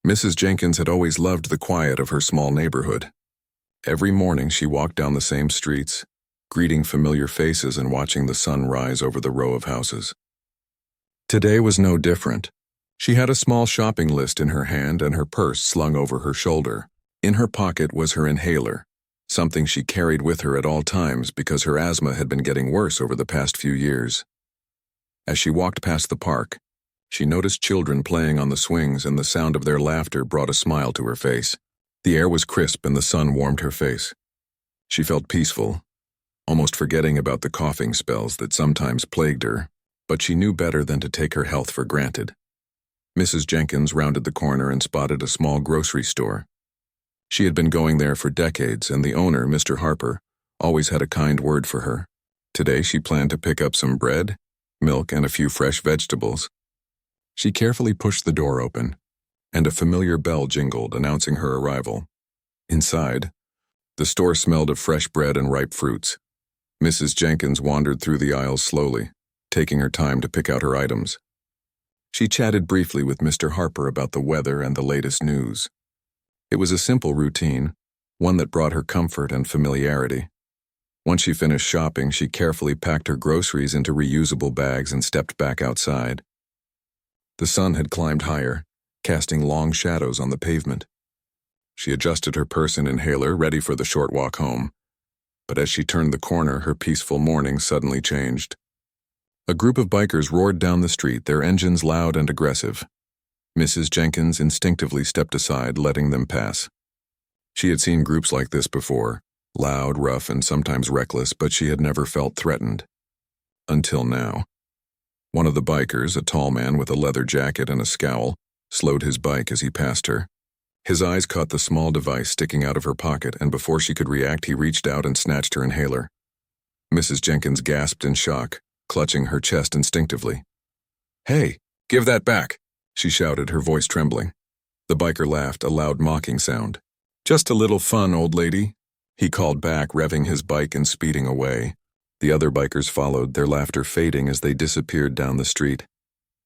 Mrs. Jenkins had always loved the quiet of her small neighborhood. Every morning she walked down the same streets, greeting familiar faces and watching the sun rise over the row of houses. Today was no different. She had a small shopping list in her hand and her purse slung over her shoulder. In her pocket was her inhaler, something she carried with her at all times because her asthma had been getting worse over the past few years. As she walked past the park, she noticed children playing on the swings, and the sound of their laughter brought a smile to her face. The air was crisp and the sun warmed her face. She felt peaceful, almost forgetting about the coughing spells that sometimes plagued her, but she knew better than to take her health for granted. Mrs. Jenkins rounded the corner and spotted a small grocery store. She had been going there for decades, and the owner, Mr. Harper, always had a kind word for her. Today she planned to pick up some bread, milk, and a few fresh vegetables. She carefully pushed the door open, and a familiar bell jingled, announcing her arrival. Inside, the store smelled of fresh bread and ripe fruits. Mrs. Jenkins wandered through the aisles slowly, taking her time to pick out her items. She chatted briefly with Mr. Harper about the weather and the latest news. It was a simple routine, one that brought her comfort and familiarity. Once she finished shopping, she carefully packed her groceries into reusable bags and stepped back outside. The sun had climbed higher, casting long shadows on the pavement. She adjusted her purse and inhaler, ready for the short walk home. But as she turned the corner, her peaceful morning suddenly changed. A group of bikers roared down the street, their engines loud and aggressive. Mrs. Jenkins instinctively stepped aside, letting them pass. She had seen groups like this before, loud, rough, and sometimes reckless, but she had never felt threatened. Until now. One of the bikers, a tall man with a leather jacket and a scowl, slowed his bike as he passed her. His eyes caught the small device sticking out of her pocket, and before she could react, he reached out and snatched her inhaler. Mrs. Jenkins gasped in shock, clutching her chest instinctively. "Hey, give that back," she shouted, her voice trembling. The biker laughed, a loud mocking sound. "Just a little fun, old lady," he called back, revving his bike and speeding away. The other bikers followed, their laughter fading as they disappeared down the street.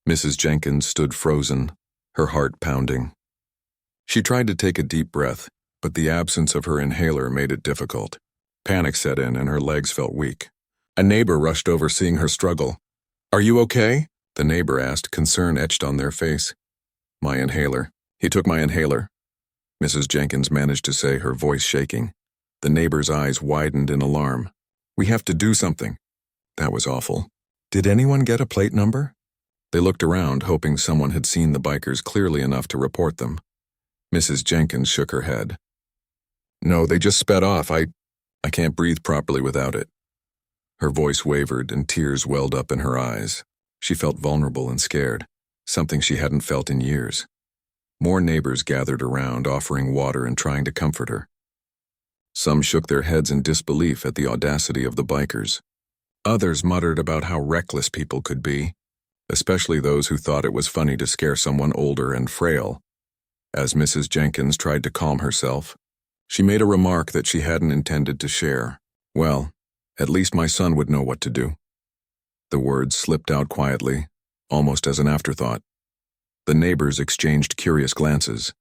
Mrs. Jenkins stood frozen, her heart pounding. She tried to take a deep breath, but the absence of her inhaler made it difficult. Panic set in and her legs felt weak. A neighbor rushed over, seeing her struggle. "Are you okay?" the neighbor asked, concern etched on their face. "My inhaler. He took my inhaler," Mrs. Jenkins managed to say, her voice shaking. The neighbor's eyes widened in alarm. "We have to do something." That was awful. "Did anyone get a plate number?" They looked around, hoping someone had seen the bikers clearly enough to report them. Mrs. Jenkins shook her head. "No, they just sped off. I can't breathe properly without it." Her voice wavered and tears welled up in her eyes. She felt vulnerable and scared, something she hadn't felt in years. More neighbors gathered around, offering water and trying to comfort her. Some shook their heads in disbelief at the audacity of the bikers. Others muttered about how reckless people could be, especially those who thought it was funny to scare someone older and frail. As Mrs. Jenkins tried to calm herself, she made a remark that she hadn't intended to share. "Well, at least my son would know what to do." The words slipped out quietly, almost as an afterthought. The neighbors exchanged curious glances.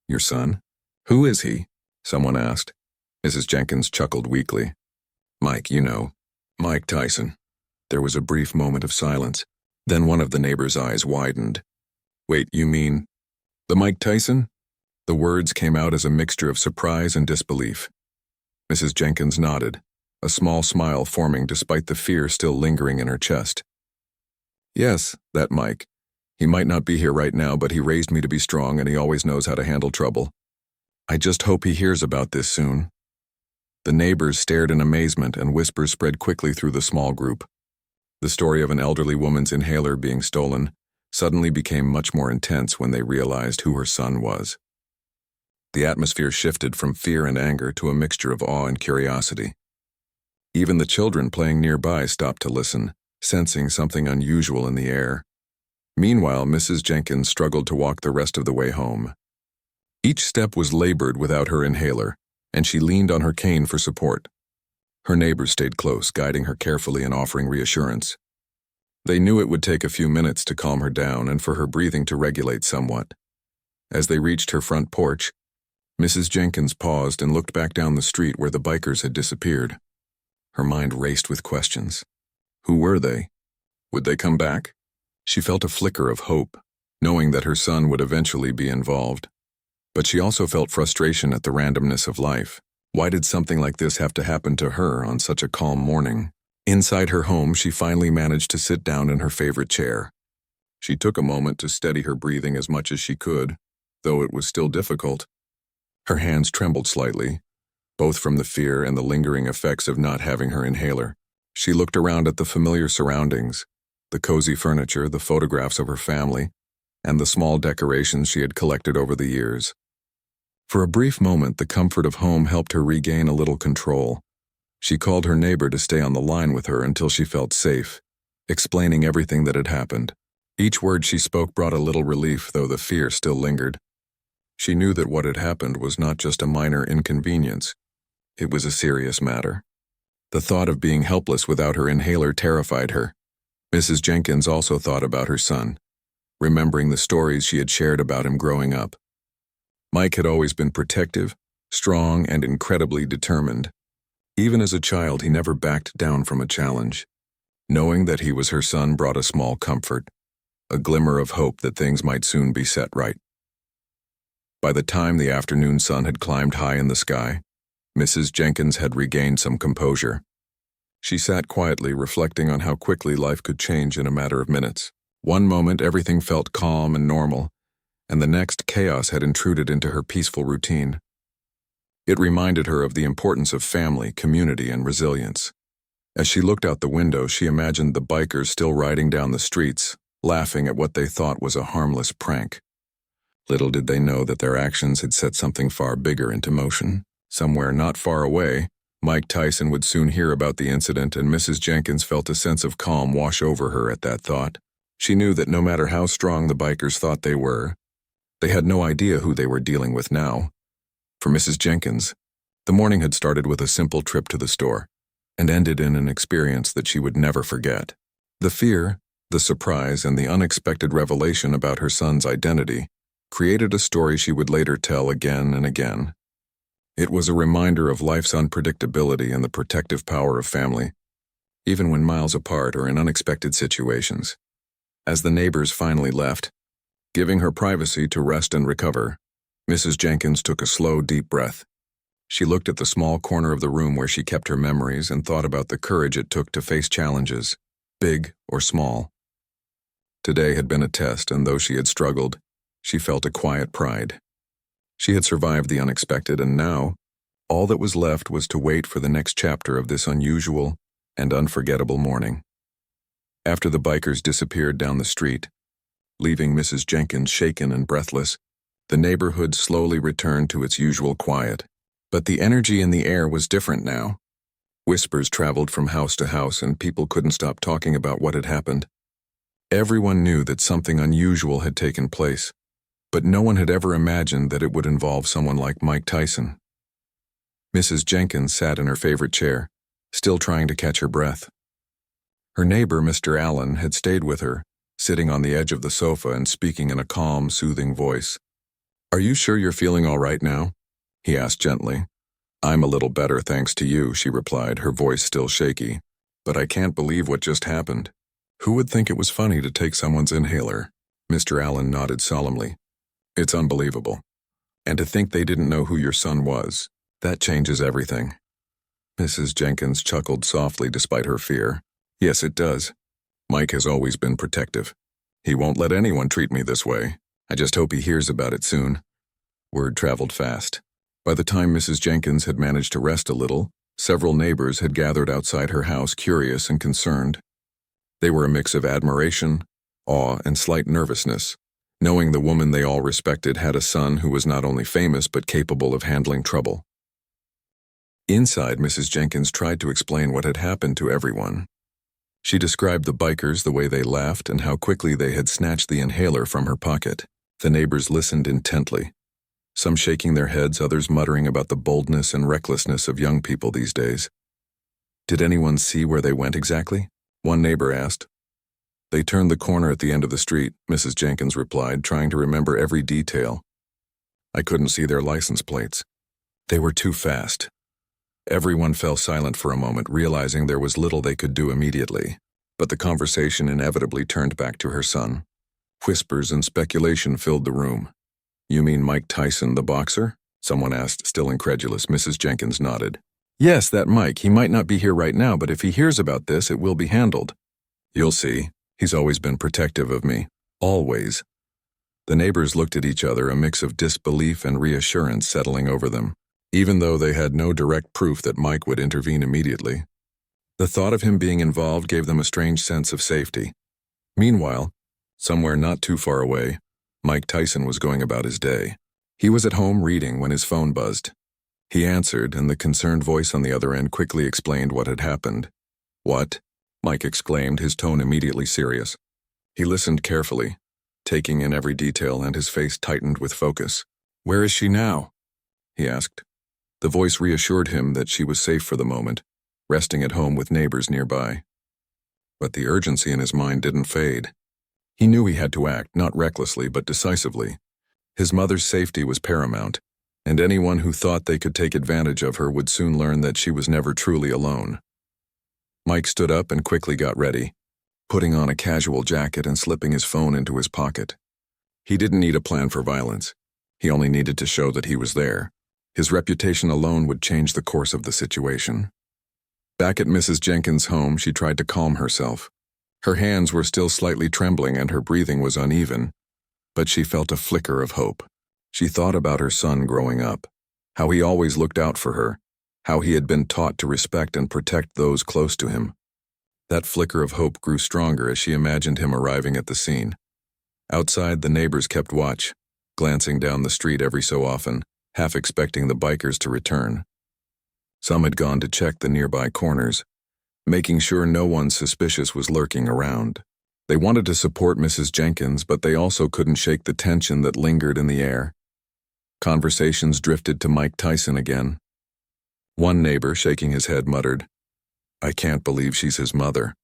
"Your son? Who is he?" someone asked. Mrs. Jenkins chuckled weakly. "Mike, you know. Mike Tyson." There was a brief moment of silence. Then one of the neighbors' eyes widened. "Wait, you mean the Mike Tyson?" The words came out as a mixture of surprise and disbelief. Mrs. Jenkins nodded, a small smile forming despite the fear still lingering in her chest. "Yes, that Mike. He might not be here right now, but he raised me to be strong, and he always knows how to handle trouble. I just hope he hears about this soon." The neighbors stared in amazement, and whispers spread quickly through the small group. The story of an elderly woman's inhaler being stolen suddenly became much more intense when they realized who her son was. The atmosphere shifted from fear and anger to a mixture of awe and curiosity. Even the children playing nearby stopped to listen, sensing something unusual in the air. Meanwhile, Mrs. Jenkins struggled to walk the rest of the way home. Each step was labored without her inhaler, and she leaned on her cane for support. Her neighbors stayed close, guiding her carefully and offering reassurance. They knew it would take a few minutes to calm her down and for her breathing to regulate somewhat. As they reached her front porch, Mrs. Jenkins paused and looked back down the street where the bikers had disappeared. Her mind raced with questions. Who were they? Would they come back? She felt a flicker of hope, knowing that her son would eventually be involved. But she also felt frustration at the randomness of life. Why did something like this have to happen to her on such a calm morning? Inside her home, she finally managed to sit down in her favorite chair. She took a moment to steady her breathing as much as she could, though it was still difficult. Her hands trembled slightly, both from the fear and the lingering effects of not having her inhaler. She looked around at the familiar surroundings, the cozy furniture, the photographs of her family, and the small decorations she had collected over the years. For a brief moment, the comfort of home helped her regain a little control. She called her neighbor to stay on the line with her until she felt safe, explaining everything that had happened. Each word she spoke brought a little relief, though the fear still lingered. She knew that what had happened was not just a minor inconvenience. It was a serious matter. The thought of being helpless without her inhaler terrified her. Mrs. Jenkins also thought about her son, remembering the stories she had shared about him growing up. Mike had always been protective, strong, and incredibly determined. Even as a child, he never backed down from a challenge. Knowing that he was her son brought a small comfort, a glimmer of hope that things might soon be set right. By the time the afternoon sun had climbed high in the sky, Mrs. Jenkins had regained some composure. She sat quietly, reflecting on how quickly life could change in a matter of minutes. One moment everything felt calm and normal, and the next chaos had intruded into her peaceful routine. It reminded her of the importance of family, community, and resilience. As she looked out the window, she imagined the bikers still riding down the streets, laughing at what they thought was a harmless prank. Little did they know that their actions had set something far bigger into motion. Somewhere not far away, Mike Tyson would soon hear about the incident, and Mrs. Jenkins felt a sense of calm wash over her at that thought. She knew that no matter how strong the bikers thought they were, they had no idea who they were dealing with now. For Mrs. Jenkins, the morning had started with a simple trip to the store and ended in an experience that she would never forget. The fear, the surprise, and the unexpected revelation about her son's identity created a story she would later tell again and again. It was a reminder of life's unpredictability and the protective power of family, even when miles apart or in unexpected situations. As the neighbors finally left, giving her privacy to rest and recover, Mrs. Jenkins took a slow, deep breath. She looked at the small corner of the room where she kept her memories and thought about the courage it took to face challenges, big or small. Today had been a test, and though she had struggled, she felt a quiet pride. She had survived the unexpected, and now, all that was left was to wait for the next chapter of this unusual and unforgettable morning. After the bikers disappeared down the street, leaving Mrs. Jenkins shaken and breathless, the neighborhood slowly returned to its usual quiet. But the energy in the air was different now. Whispers traveled from house to house, and people couldn't stop talking about what had happened. Everyone knew that something unusual had taken place, but no one had ever imagined that it would involve someone like Mike Tyson. Mrs. Jenkins sat in her favorite chair, still trying to catch her breath. Her neighbor, Mr. Allen, had stayed with her, sitting on the edge of the sofa and speaking in a calm, soothing voice. "Are you sure you're feeling all right now?" he asked gently. "I'm a little better, thanks to you," she replied, her voice still shaky. "But I can't believe what just happened. Who would think it was funny to take someone's inhaler?" Mr. Allen nodded solemnly. "It's unbelievable. And to think they didn't know who your son was. That changes everything." Mrs. Jenkins chuckled softly despite her fear. "Yes, it does. Mike has always been protective. He won't let anyone treat me this way. I just hope he hears about it soon." Word traveled fast. By the time Mrs. Jenkins had managed to rest a little, several neighbors had gathered outside her house, curious and concerned. They were a mix of admiration, awe, and slight nervousness, knowing the woman they all respected had a son who was not only famous but capable of handling trouble. Inside, Mrs. Jenkins tried to explain what had happened to everyone. She described the bikers, the way they laughed, and how quickly they had snatched the inhaler from her pocket. The neighbors listened intently, some shaking their heads, others muttering about the boldness and recklessness of young people these days. "Did anyone see where they went exactly?" one neighbor asked. "They turned the corner at the end of the street," Mrs. Jenkins replied, trying to remember every detail. I couldn't see their license plates. They were too fast. Everyone fell silent for a moment, realizing there was little they could do immediately. But the conversation inevitably turned back to her son. Whispers and speculation filled the room. "You mean Mike Tyson, the boxer?" someone asked, still incredulous. Mrs. Jenkins nodded. "Yes, that Mike. He might not be here right now, but if he hears about this, it will be handled. You'll see. He's always been protective of me. Always." The neighbors looked at each other, a mix of disbelief and reassurance settling over them. Even though they had no direct proof that Mike would intervene immediately, the thought of him being involved gave them a strange sense of safety. Meanwhile, somewhere not too far away, Mike Tyson was going about his day. He was at home reading when his phone buzzed. He answered, and the concerned voice on the other end quickly explained what had happened. "What?" Mike exclaimed, his tone immediately serious. He listened carefully, taking in every detail, and his face tightened with focus. "Where is she now?" he asked. The voice reassured him that she was safe for the moment, resting at home with neighbors nearby. But the urgency in his mind didn't fade. He knew he had to act, not recklessly but decisively. His mother's safety was paramount, and anyone who thought they could take advantage of her would soon learn that she was never truly alone. Mike stood up and quickly got ready, putting on a casual jacket and slipping his phone into his pocket. He didn't need a plan for violence. He only needed to show that he was there. His reputation alone would change the course of the situation. Back at Mrs. Jenkins' home, she tried to calm herself. Her hands were still slightly trembling and her breathing was uneven, but she felt a flicker of hope. She thought about her son growing up, how he always looked out for her, how he had been taught to respect and protect those close to him. That flicker of hope grew stronger as she imagined him arriving at the scene. Outside, the neighbors kept watch, glancing down the street every so often, half expecting the bikers to return. Some had gone to check the nearby corners, making sure no one suspicious was lurking around. They wanted to support Mrs. Jenkins, but they also couldn't shake the tension that lingered in the air. Conversations drifted to Mike Tyson again. One neighbor, shaking his head, muttered, "I can't believe she's his mother.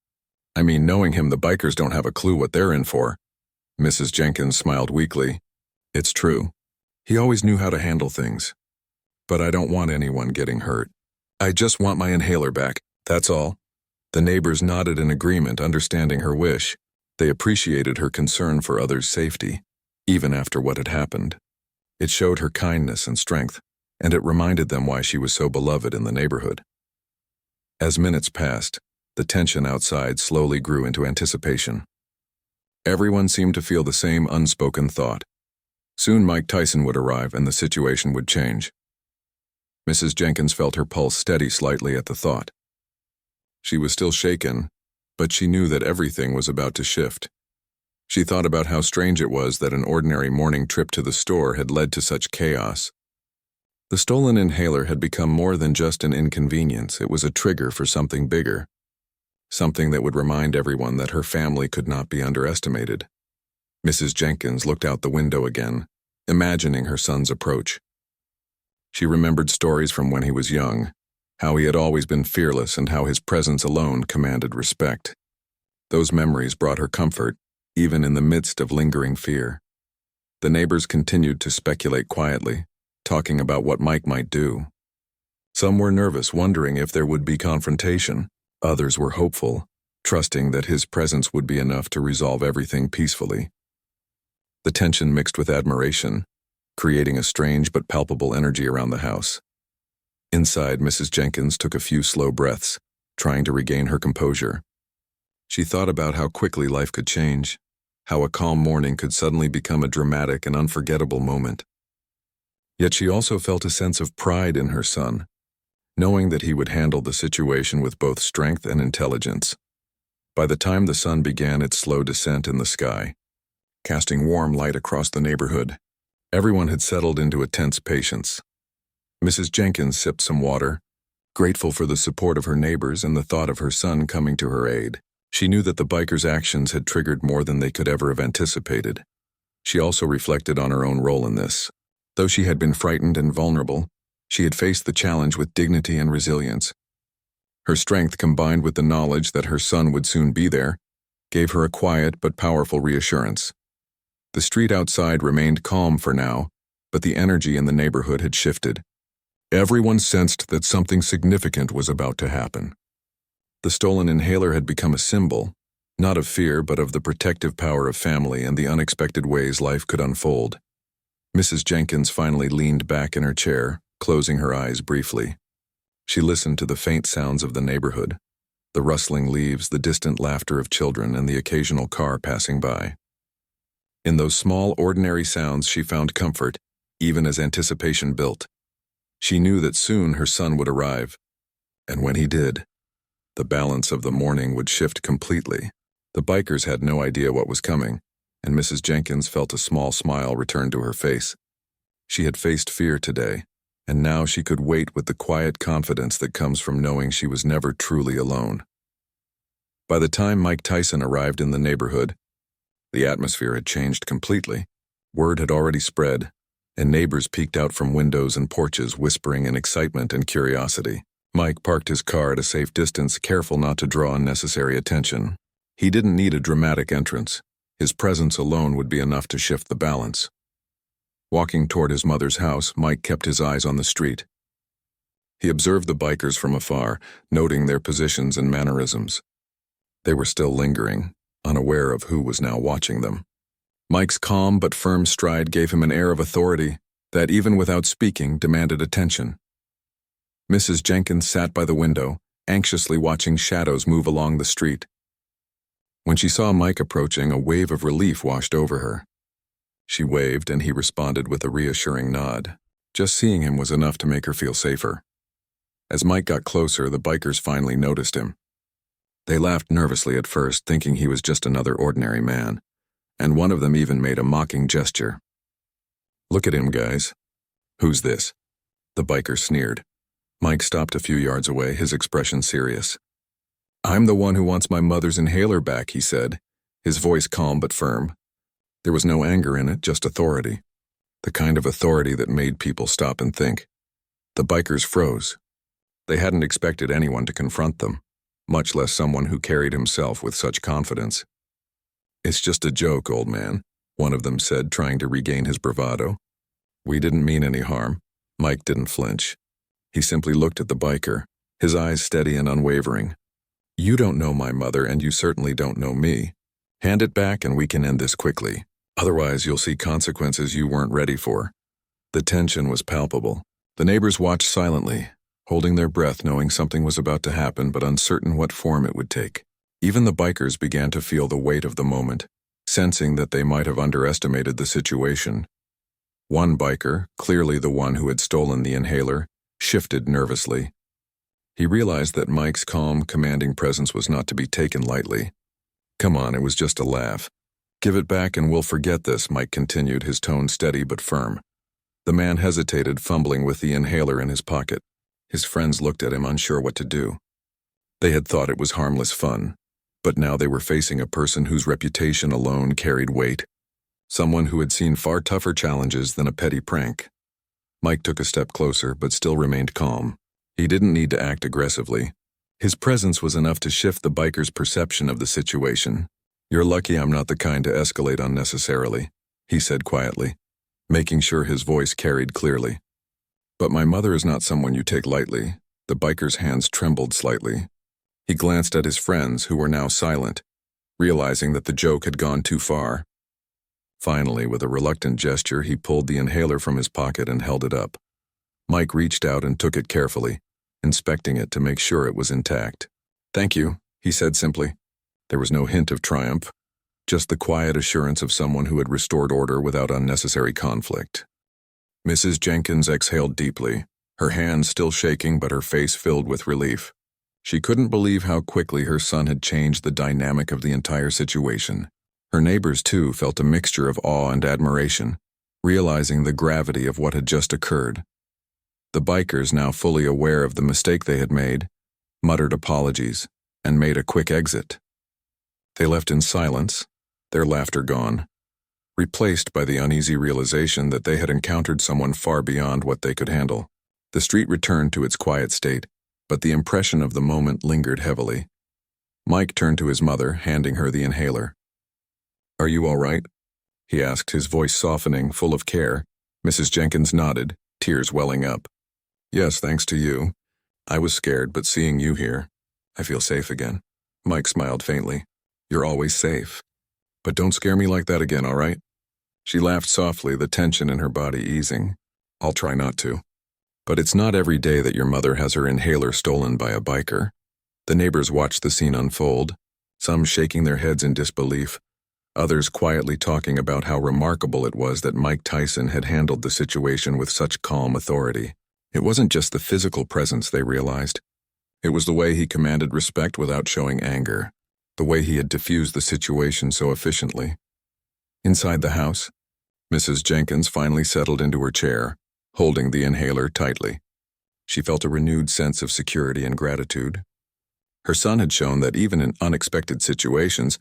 I mean, knowing him, the bikers don't have a clue what they're in for." Mrs. Jenkins smiled weakly. "It's true. He always knew how to handle things. But I don't want anyone getting hurt. I just want my inhaler back, that's all." The neighbors nodded in agreement, understanding her wish. They appreciated her concern for others' safety, even after what had happened. It showed her kindness and strength, and it reminded them why she was so beloved in the neighborhood. As minutes passed, the tension outside slowly grew into anticipation. Everyone seemed to feel the same unspoken thought. Soon Mike Tyson would arrive and the situation would change. Mrs. Jenkins felt her pulse steady slightly at the thought. She was still shaken, but she knew that everything was about to shift. She thought about how strange it was that an ordinary morning trip to the store had led to such chaos. The stolen inhaler had become more than just an inconvenience. It was a trigger for something bigger, something that would remind everyone that her family could not be underestimated. Mrs. Jenkins looked out the window again, imagining her son's approach. She remembered stories from when he was young, how he had always been fearless and how his presence alone commanded respect. Those memories brought her comfort, even in the midst of lingering fear. The neighbors continued to speculate quietly, talking about what Mike might do. Some were nervous, wondering if there would be confrontation. Others were hopeful, trusting that his presence would be enough to resolve everything peacefully. The tension mixed with admiration, creating a strange but palpable energy around the house. Inside, Mrs. Jenkins took a few slow breaths, trying to regain her composure. She thought about how quickly life could change, how a calm morning could suddenly become a dramatic and unforgettable moment. Yet she also felt a sense of pride in her son, knowing that he would handle the situation with both strength and intelligence. By the time the sun began its slow descent in the sky, casting warm light across the neighborhood, everyone had settled into a tense patience. Mrs. Jenkins sipped some water, grateful for the support of her neighbors and the thought of her son coming to her aid. She knew that the bikers' actions had triggered more than they could ever have anticipated. She also reflected on her own role in this. Though she had been frightened and vulnerable, she had faced the challenge with dignity and resilience. Her strength, combined with the knowledge that her son would soon be there, gave her a quiet but powerful reassurance. The street outside remained calm for now, but the energy in the neighborhood had shifted. Everyone sensed that something significant was about to happen. The stolen inhaler had become a symbol, not of fear but of the protective power of family and the unexpected ways life could unfold. Mrs. Jenkins finally leaned back in her chair, closing her eyes briefly. She listened to the faint sounds of the neighborhood, the rustling leaves, the distant laughter of children, and the occasional car passing by. In those small, ordinary sounds she found comfort, even as anticipation built. She knew that soon her son would arrive, and when he did, the balance of the morning would shift completely. The bikers had no idea what was coming, and Mrs. Jenkins felt a small smile return to her face. She had faced fear today, and now she could wait with the quiet confidence that comes from knowing she was never truly alone. By the time Mike Tyson arrived in the neighborhood, the atmosphere had changed completely. Word had already spread, and neighbors peeked out from windows and porches whispering in excitement and curiosity. Mike parked his car at a safe distance, careful not to draw unnecessary attention. He didn't need a dramatic entrance. His presence alone would be enough to shift the balance. Walking toward his mother's house, Mike kept his eyes on the street. He observed the bikers from afar, noting their positions and mannerisms. They were still lingering, unaware of who was now watching them. Mike's calm but firm stride gave him an air of authority that, even without speaking, demanded attention. Mrs. Jenkins sat by the window, anxiously watching shadows move along the street. When she saw Mike approaching, a wave of relief washed over her. She waved, and he responded with a reassuring nod. Just seeing him was enough to make her feel safer. As Mike got closer, the bikers finally noticed him. They laughed nervously at first, thinking he was just another ordinary man, and one of them even made a mocking gesture. "Look at him, guys." "Who's this?" The biker sneered. Mike stopped a few yards away, his expression serious. "I'm the one who wants my mother's inhaler back," he said, his voice calm but firm. There was no anger in it, just authority. The kind of authority that made people stop and think. The bikers froze. They hadn't expected anyone to confront them, much less someone who carried himself with such confidence. "It's just a joke, old man," one of them said, trying to regain his bravado. "We didn't mean any harm." Mike didn't flinch. He simply looked at the biker, his eyes steady and unwavering. "You don't know my mother, and you certainly don't know me. Hand it back and we can end this quickly. Otherwise, you'll see consequences you weren't ready for." The tension was palpable. The neighbors watched silently, holding their breath, knowing something was about to happen but uncertain what form it would take. Even the bikers began to feel the weight of the moment, sensing that they might have underestimated the situation. One biker, clearly the one who had stolen the inhaler, shifted nervously. He realized that Mike's calm, commanding presence was not to be taken lightly. "Come on, it was just a laugh. Give it back and we'll forget this," Mike continued, his tone steady but firm. The man hesitated, fumbling with the inhaler in his pocket. His friends looked at him, unsure what to do. They had thought it was harmless fun, but now they were facing a person whose reputation alone carried weight. Someone who had seen far tougher challenges than a petty prank. Mike took a step closer, but still remained calm. He didn't need to act aggressively. His presence was enough to shift the biker's perception of the situation. "You're lucky I'm not the kind to escalate unnecessarily," he said quietly, making sure his voice carried clearly. "But my mother is not someone you take lightly." The biker's hands trembled slightly. He glanced at his friends, who were now silent, realizing that the joke had gone too far. Finally, with a reluctant gesture, he pulled the inhaler from his pocket and held it up. Mike reached out and took it carefully, inspecting it to make sure it was intact. "Thank you," he said simply. There was no hint of triumph, just the quiet assurance of someone who had restored order without unnecessary conflict. Mrs. Jenkins exhaled deeply, her hands still shaking but her face filled with relief. She couldn't believe how quickly her son had changed the dynamic of the entire situation. Her neighbors, too, felt a mixture of awe and admiration, realizing the gravity of what had just occurred. The bikers, now fully aware of the mistake they had made, muttered apologies and made a quick exit. They left in silence, their laughter gone, replaced by the uneasy realization that they had encountered someone far beyond what they could handle. The street returned to its quiet state, but the impression of the moment lingered heavily. Mike turned to his mother, handing her the inhaler. "Are you all right?" he asked, his voice softening, full of care. Mrs. Jenkins nodded, tears welling up. Yes, thanks to you. I was scared, but seeing you here, I feel safe again. Mike smiled faintly. You're always safe. But don't scare me like that again, all right? She laughed softly, the tension in her body easing. I'll try not to. But it's not every day that your mother has her inhaler stolen by a biker. The neighbors watched the scene unfold, some shaking their heads in disbelief, others quietly talking about how remarkable it was that Mike Tyson had handled the situation with such calm authority. It wasn't just the physical presence, they realized. It was the way he commanded respect without showing anger, the way he had diffused the situation so efficiently. Inside the house, Mrs. Jenkins finally settled into her chair, holding the inhaler tightly. She felt a renewed sense of security and gratitude. Her son had shown that even in unexpected situations,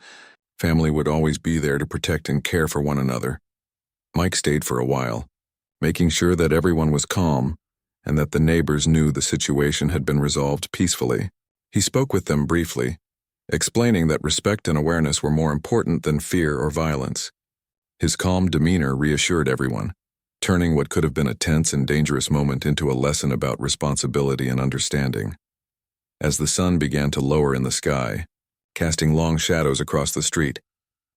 family would always be there to protect and care for one another. Mike stayed for a while, making sure that everyone was calm and that the neighbors knew the situation had been resolved peacefully. He spoke with them briefly, explaining that respect and awareness were more important than fear or violence. His calm demeanor reassured everyone, turning what could have been a tense and dangerous moment into a lesson about responsibility and understanding. As the sun began to lower in the sky, casting long shadows across the street,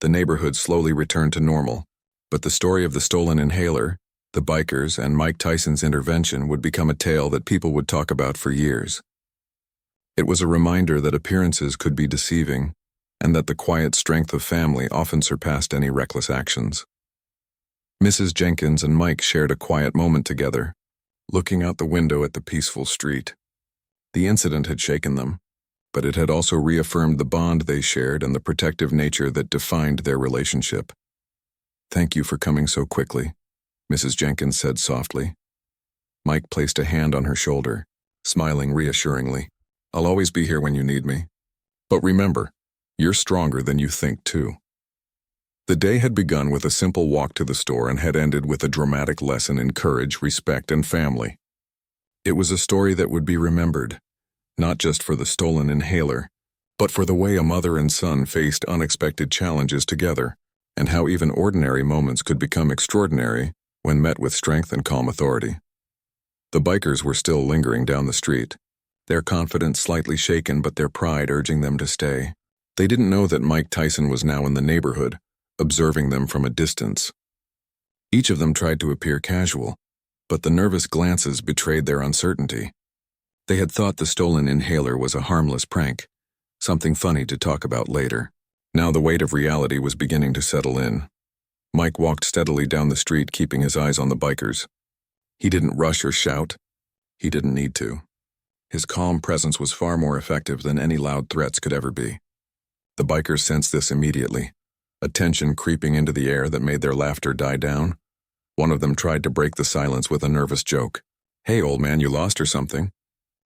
the neighborhood slowly returned to normal, but the story of the stolen inhaler, the bikers, and Mike Tyson's intervention would become a tale that people would talk about for years. It was a reminder that appearances could be deceiving, and that the quiet strength of family often surpassed any reckless actions. Mrs. Jenkins and Mike shared a quiet moment together, looking out the window at the peaceful street. The incident had shaken them, but it had also reaffirmed the bond they shared and the protective nature that defined their relationship. Thank you for coming so quickly, Mrs. Jenkins said softly. Mike placed a hand on her shoulder, smiling reassuringly. I'll always be here when you need me. But remember, you're stronger than you think, too. The day had begun with a simple walk to the store and had ended with a dramatic lesson in courage, respect, and family. It was a story that would be remembered, not just for the stolen inhaler, but for the way a mother and son faced unexpected challenges together, and how even ordinary moments could become extraordinary when met with strength and calm authority. The bikers were still lingering down the street, their confidence slightly shaken but their pride urging them to stay. They didn't know that Mike Tyson was now in the neighborhood, observing them from a distance. Each of them tried to appear casual, but the nervous glances betrayed their uncertainty. They had thought the stolen inhaler was a harmless prank, something funny to talk about later. Now the weight of reality was beginning to settle in. Mike walked steadily down the street, keeping his eyes on the bikers. He didn't rush or shout. He didn't need to. His calm presence was far more effective than any loud threats could ever be. The bikers sensed this immediately, a tension creeping into the air that made their laughter die down. One of them tried to break the silence with a nervous joke. Hey, old man, you lost or something?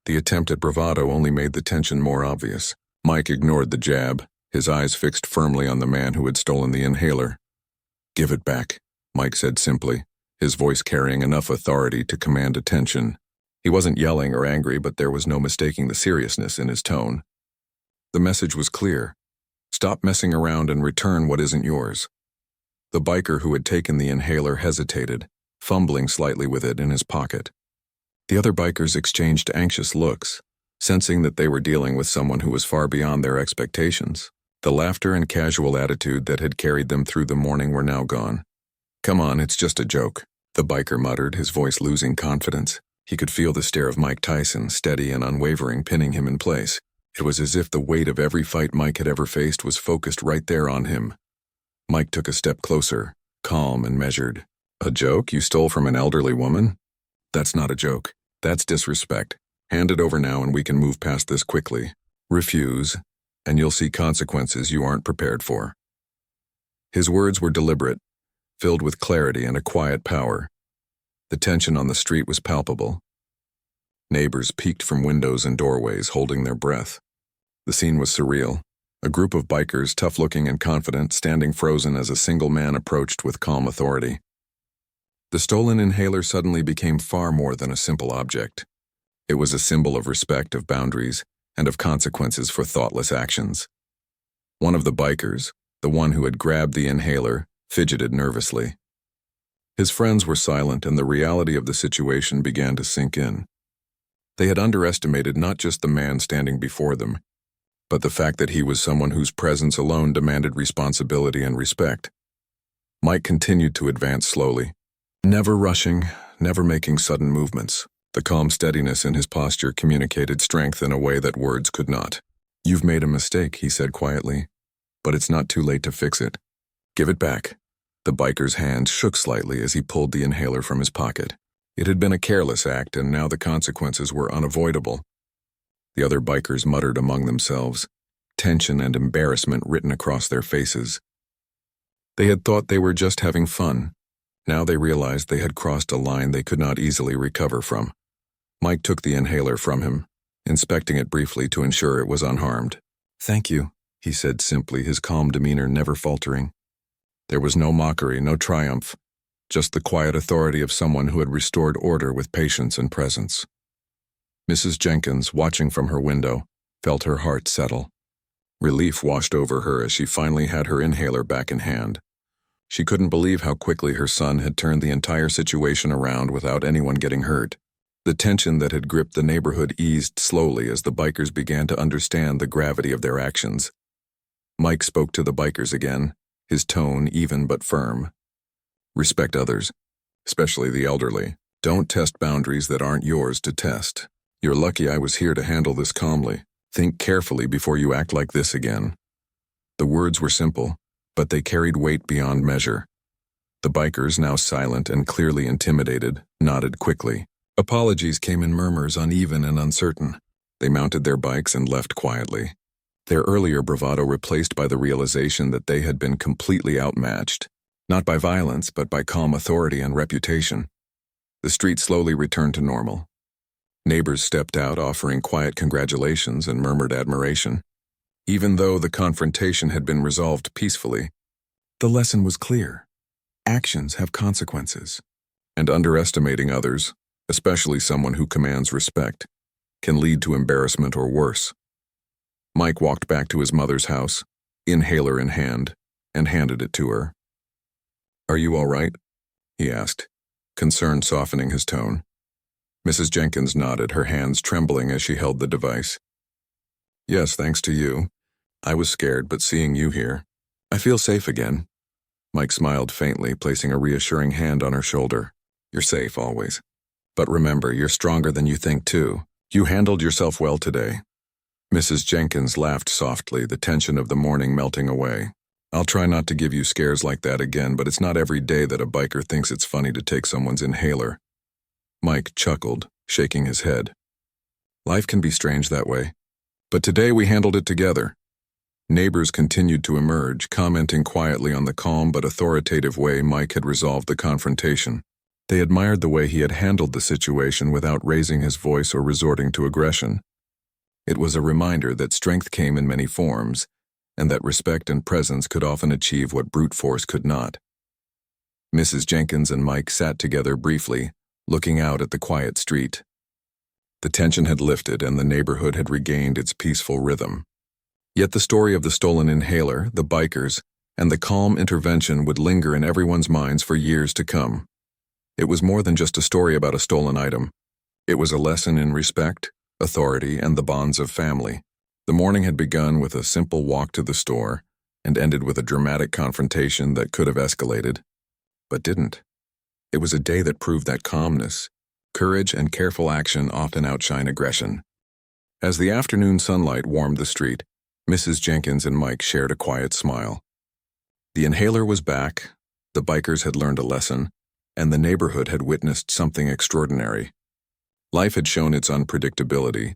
The attempt at bravado only made the tension more obvious. Mike ignored the jab, his eyes fixed firmly on the man who had stolen the inhaler. Give it back, Mike said simply, his voice carrying enough authority to command attention. He wasn't yelling or angry, but there was no mistaking the seriousness in his tone. The message was clear. Stop messing around and return what isn't yours. The biker who had taken the inhaler hesitated, fumbling slightly with it in his pocket. The other bikers exchanged anxious looks, sensing that they were dealing with someone who was far beyond their expectations. The laughter and casual attitude that had carried them through the morning were now gone. Come on, it's just a joke, the biker muttered, his voice losing confidence. He could feel the stare of Mike Tyson, steady and unwavering, pinning him in place. It was as if the weight of every fight Mike had ever faced was focused right there on him. Mike took a step closer, calm and measured. A joke you stole from an elderly woman? That's not a joke. That's disrespect. Hand it over now and we can move past this quickly. Refuse, and you'll see consequences you aren't prepared for. His words were deliberate, filled with clarity and a quiet power. The tension on the street was palpable. Neighbors peeked from windows and doorways, holding their breath. The scene was surreal. A group of bikers, tough-looking and confident, standing frozen as a single man approached with calm authority. The stolen inhaler suddenly became far more than a simple object. It was a symbol of respect, of boundaries, and of consequences for thoughtless actions. One of the bikers, the one who had grabbed the inhaler, fidgeted nervously. His friends were silent, and the reality of the situation began to sink in. They had underestimated not just the man standing before them, but the fact that he was someone whose presence alone demanded responsibility and respect. Mike continued to advance slowly, never rushing, never making sudden movements. The calm steadiness in his posture communicated strength in a way that words could not. "You've made a mistake," he said quietly, "but it's not too late to fix it. Give it back." The biker's hand shook slightly as he pulled the inhaler from his pocket. It had been a careless act, and now the consequences were unavoidable. The other bikers muttered among themselves, tension and embarrassment written across their faces. They had thought they were just having fun. Now they realized they had crossed a line they could not easily recover from. Mike took the inhaler from him, inspecting it briefly to ensure it was unharmed. "Thank you," he said simply, his calm demeanor never faltering. There was no mockery, no triumph, just the quiet authority of someone who had restored order with patience and presence. Mrs. Jenkins, watching from her window, felt her heart settle. Relief washed over her as she finally had her inhaler back in hand. She couldn't believe how quickly her son had turned the entire situation around without anyone getting hurt. The tension that had gripped the neighborhood eased slowly as the bikers began to understand the gravity of their actions. Mike spoke to the bikers again, his tone even but firm. "Respect others, especially the elderly. Don't test boundaries that aren't yours to test. You're lucky I was here to handle this calmly. Think carefully before you act like this again." The words were simple, but they carried weight beyond measure. The bikers, now silent and clearly intimidated, nodded quickly. Apologies came in murmurs, uneven and uncertain. They mounted their bikes and left quietly, their earlier bravado replaced by the realization that they had been completely outmatched, not by violence but by calm authority and reputation. The street slowly returned to normal. Neighbors stepped out, offering quiet congratulations and murmured admiration. Even though the confrontation had been resolved peacefully, the lesson was clear. Actions have consequences, and underestimating others, especially someone who commands respect, can lead to embarrassment or worse. Mike walked back to his mother's house, inhaler in hand, and handed it to her. "Are you all right?" he asked, concern softening his tone. Mrs. Jenkins nodded, her hands trembling as she held the device. "Yes, thanks to you. I was scared, but seeing you here, I feel safe again." Mike smiled faintly, placing a reassuring hand on her shoulder. "You're safe always. But remember, you're stronger than you think too. You handled yourself well today." Mrs. Jenkins laughed softly, the tension of the morning melting away. "I'll try not to give you scares like that again, but it's not every day that a biker thinks it's funny to take someone's inhaler." Mike chuckled, shaking his head. "Life can be strange that way. But today we handled it together." Neighbors continued to emerge, commenting quietly on the calm but authoritative way Mike had resolved the confrontation. They admired the way he had handled the situation without raising his voice or resorting to aggression. It was a reminder that strength came in many forms, and that respect and presence could often achieve what brute force could not. Mrs. Jenkins and Mike sat together briefly, looking out at the quiet street. The tension had lifted and the neighborhood had regained its peaceful rhythm. Yet the story of the stolen inhaler, the bikers, and the calm intervention would linger in everyone's minds for years to come. It was more than just a story about a stolen item. It was a lesson in respect, authority, and the bonds of family. The morning had begun with a simple walk to the store and ended with a dramatic confrontation that could have escalated, but didn't. It was a day that proved that calmness, courage, and careful action often outshine aggression. As the afternoon sunlight warmed the street, Mrs. Jenkins and Mike shared a quiet smile. The inhaler was back, the bikers had learned a lesson, and the neighborhood had witnessed something extraordinary. Life had shown its unpredictability,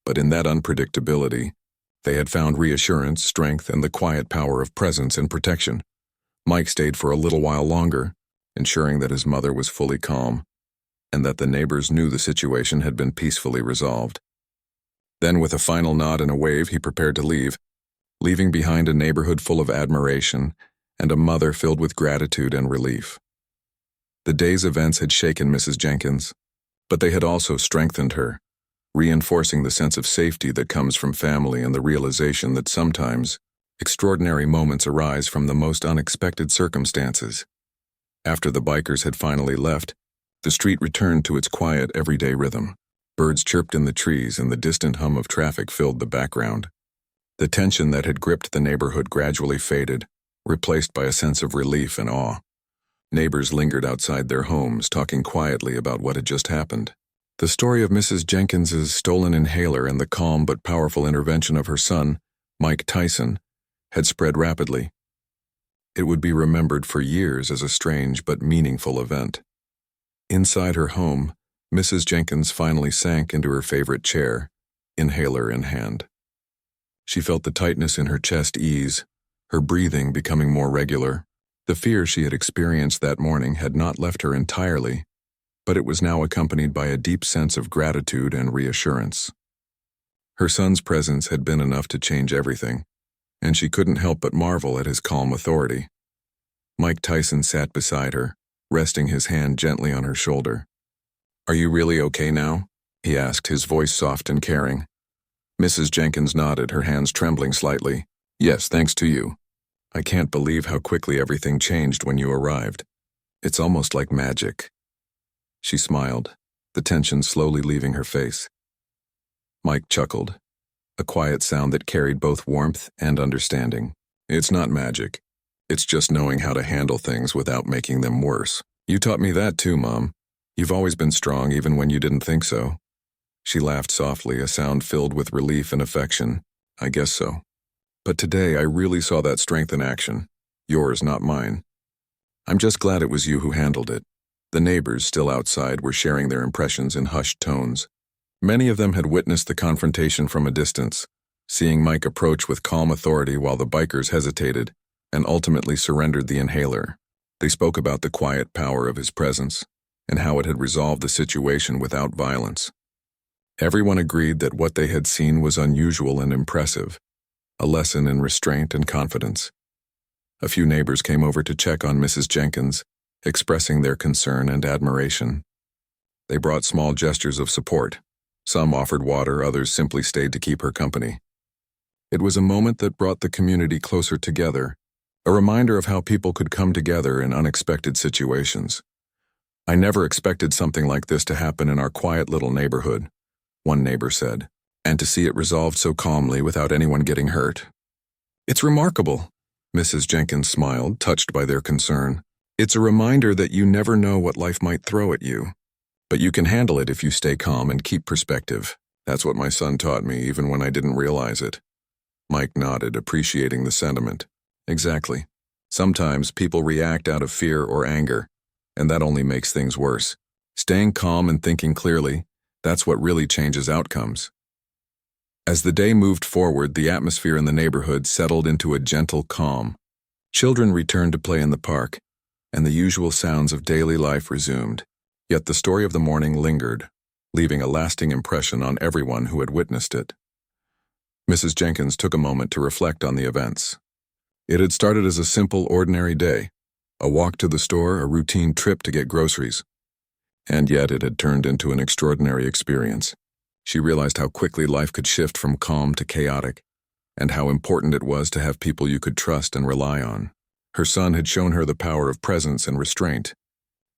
but in that unpredictability, they had found reassurance, strength, and the quiet power of presence and protection. Mike stayed for a little while longer, ensuring that his mother was fully calm, and that the neighbors knew the situation had been peacefully resolved. Then, with a final nod and a wave, he prepared to leave, leaving behind a neighborhood full of admiration and a mother filled with gratitude and relief. The day's events had shaken Mrs. Jenkins, but they had also strengthened her, reinforcing the sense of safety that comes from family and the realization that sometimes extraordinary moments arise from the most unexpected circumstances. After the bikers had finally left, the street returned to its quiet, everyday rhythm. Birds chirped in the trees and the distant hum of traffic filled the background. The tension that had gripped the neighborhood gradually faded, replaced by a sense of relief and awe. Neighbors lingered outside their homes, talking quietly about what had just happened. The story of Mrs. Jenkins's stolen inhaler and the calm but powerful intervention of her son, Mike Tyson, had spread rapidly. It would be remembered for years as a strange but meaningful event. Inside her home, Mrs. Jenkins finally sank into her favorite chair, inhaler in hand. She felt the tightness in her chest ease, her breathing becoming more regular. The fear she had experienced that morning had not left her entirely, but it was now accompanied by a deep sense of gratitude and reassurance. Her son's presence had been enough to change everything, and she couldn't help but marvel at his calm authority. Mike Tyson sat beside her, resting his hand gently on her shoulder. "Are you really okay now?" he asked, his voice soft and caring. Mrs. Jenkins nodded, her hands trembling slightly. "Yes, thanks to you. I can't believe how quickly everything changed when you arrived. It's almost like magic." She smiled, the tension slowly leaving her face. Mike chuckled, a quiet sound that carried both warmth and understanding. "It's not magic. It's just knowing how to handle things without making them worse. You taught me that too, Mom. You've always been strong even when you didn't think so." She laughed softly, a sound filled with relief and affection. "I guess so. But today I really saw that strength in action. Yours, not mine. I'm just glad it was you who handled it." The neighbors, still outside, were sharing their impressions in hushed tones. Many of them had witnessed the confrontation from a distance, seeing Mike approach with calm authority while the bikers hesitated and ultimately surrendered the inhaler. They spoke about the quiet power of his presence and how it had resolved the situation without violence. Everyone agreed that what they had seen was unusual and impressive, a lesson in restraint and confidence. A few neighbors came over to check on Mrs. Jenkins, expressing their concern and admiration. They brought small gestures of support. Some offered water, others simply stayed to keep her company. It was a moment that brought the community closer together, a reminder of how people could come together in unexpected situations. "I never expected something like this to happen in our quiet little neighborhood," one neighbor said, "and to see it resolved so calmly without anyone getting hurt. It's remarkable." Mrs. Jenkins smiled, touched by their concern. "It's a reminder that you never know what life might throw at you, but you can handle it if you stay calm and keep perspective. That's what my son taught me, even when I didn't realize it." Mike nodded, appreciating the sentiment. "Exactly. Sometimes people react out of fear or anger, and that only makes things worse. Staying calm and thinking clearly, that's what really changes outcomes." As the day moved forward, the atmosphere in the neighborhood settled into a gentle calm. Children returned to play in the park, and the usual sounds of daily life resumed. Yet the story of the morning lingered, leaving a lasting impression on everyone who had witnessed it. Mrs. Jenkins took a moment to reflect on the events. It had started as a simple, ordinary day, a walk to the store, a routine trip to get groceries. And yet it had turned into an extraordinary experience. She realized how quickly life could shift from calm to chaotic, and how important it was to have people you could trust and rely on. Her son had shown her the power of presence and restraint,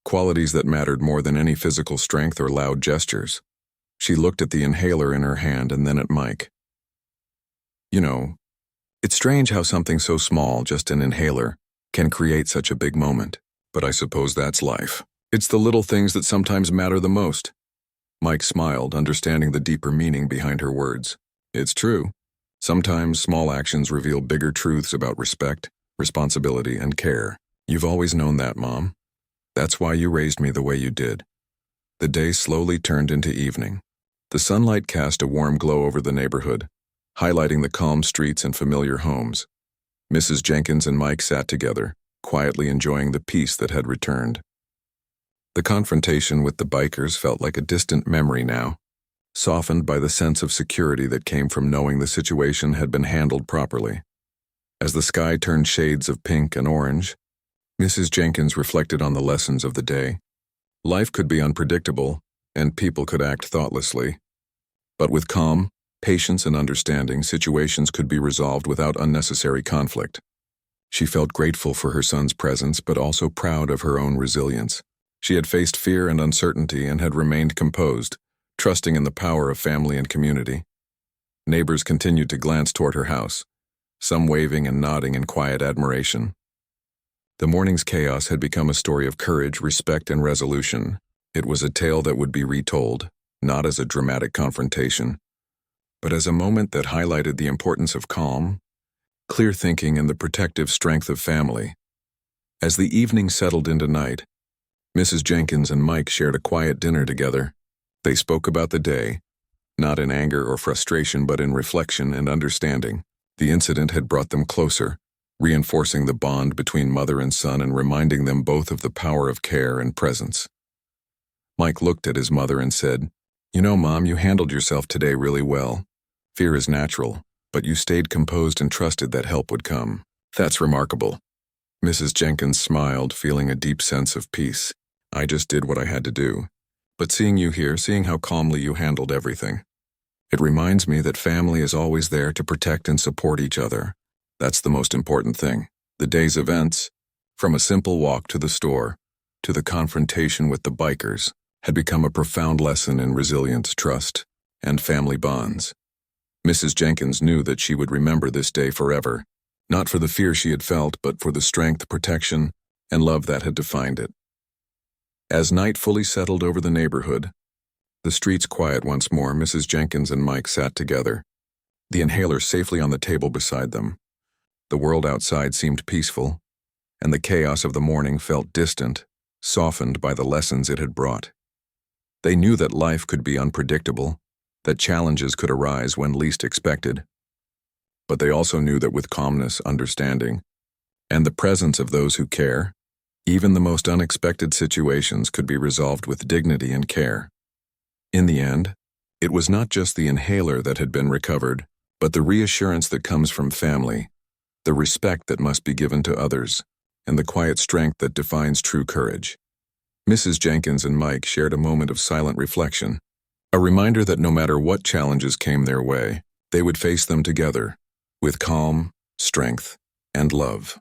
qualities that mattered more than any physical strength or loud gestures. She looked at the inhaler in her hand and then at Mike. "You know, it's strange how something so small, just an inhaler, can create such a big moment. But I suppose that's life. It's the little things that sometimes matter the most." Mike smiled, understanding the deeper meaning behind her words. "It's true. Sometimes small actions reveal bigger truths about respect, responsibility, and care. You've always known that, Mom. That's why you raised me the way you did." The day slowly turned into evening. The sunlight cast a warm glow over the neighborhood, highlighting the calm streets and familiar homes. Mrs. Jenkins and Mike sat together, quietly enjoying the peace that had returned. The confrontation with the bikers felt like a distant memory now, softened by the sense of security that came from knowing the situation had been handled properly. As the sky turned shades of pink and orange, Mrs. Jenkins reflected on the lessons of the day. Life could be unpredictable, and people could act thoughtlessly. But with calm, patience, and understanding, situations could be resolved without unnecessary conflict. She felt grateful for her son's presence, but also proud of her own resilience. She had faced fear and uncertainty and had remained composed, trusting in the power of family and community. Neighbors continued to glance toward her house, some waving and nodding in quiet admiration. The morning's chaos had become a story of courage, respect, and resolution. It was a tale that would be retold, not as a dramatic confrontation, but as a moment that highlighted the importance of calm, clear thinking, and the protective strength of family. As the evening settled into night, Mrs. Jenkins and Mike shared a quiet dinner together. They spoke about the day, not in anger or frustration, but in reflection and understanding. The incident had brought them closer, reinforcing the bond between mother and son and reminding them both of the power of care and presence. Mike looked at his mother and said, "You know, Mom, you handled yourself today really well. Fear is natural, but you stayed composed and trusted that help would come. That's remarkable." Mrs. Jenkins smiled, feeling a deep sense of peace. "I just did what I had to do. But seeing you here, seeing how calmly you handled everything, it reminds me that family is always there to protect and support each other. That's the most important thing." The day's events, from a simple walk to the store, to the confrontation with the bikers, had become a profound lesson in resilience, trust, and family bonds. Mrs. Jenkins knew that she would remember this day forever, not for the fear she had felt, but for the strength, protection, and love that had defined it. As night fully settled over the neighborhood, the streets quiet once more, Mrs. Jenkins and Mike sat together, the inhaler safely on the table beside them. The world outside seemed peaceful, and the chaos of the morning felt distant, softened by the lessons it had brought. They knew that life could be unpredictable, that challenges could arise when least expected. But they also knew that with calmness, understanding, and the presence of those who care, even the most unexpected situations could be resolved with dignity and care. In the end, it was not just the inhaler that had been recovered, but the reassurance that comes from family, the respect that must be given to others, and the quiet strength that defines true courage. Mrs. Jenkins and Mike shared a moment of silent reflection, a reminder that no matter what challenges came their way, they would face them together, with calm, strength, and love.